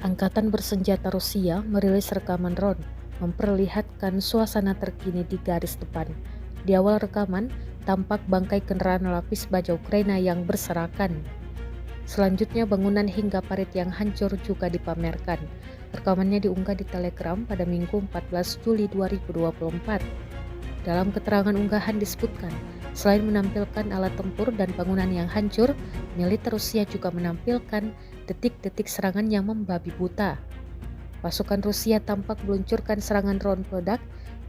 Angkatan bersenjata Rusia merilis rekaman drone memperlihatkan suasana terkini di garis depan. Di awal rekaman, tampak bangkai kendaraan lapis baja Ukraina yang berserakan. Selanjutnya bangunan hingga parit yang hancur juga dipamerkan. Rekamannya diunggah di Telegram pada Minggu 14 Juli 2024. Dalam keterangan unggahan disebutkan, selain menampilkan alat tempur dan bangunan yang hancur, militer Rusia juga menampilkan detik-detik serangan yang membabi buta. Pasukan Rusia tampak meluncurkan serangan drone peledak,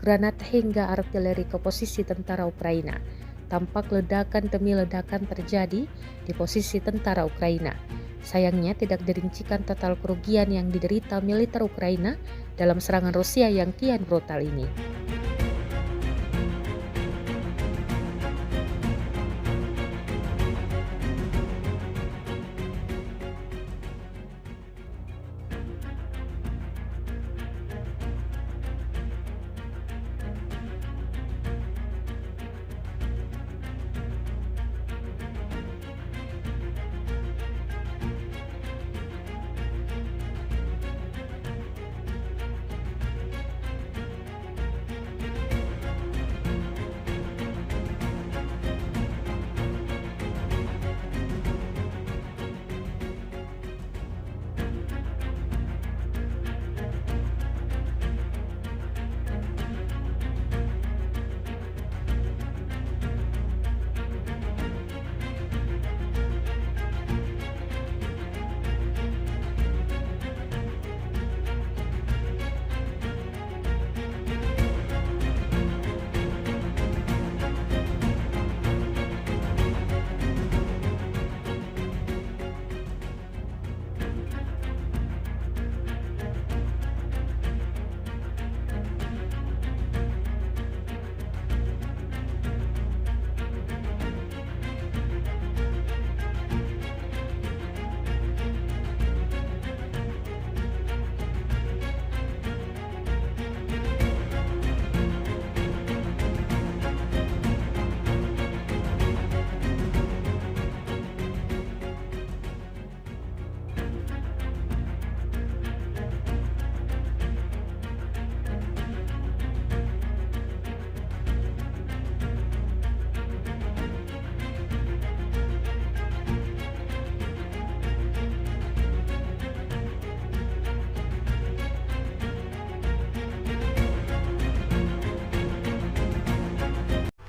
granat hingga artileri ke posisi tentara Ukraina. Tampak ledakan demi ledakan terjadi di posisi tentara Ukraina. Sayangnya tidak dirincikan total kerugian yang diderita militer Ukraina dalam serangan Rusia yang kian brutal ini.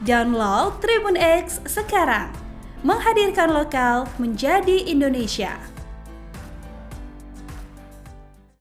Download Tribun X sekarang, menghadirkan lokal menjadi Indonesia.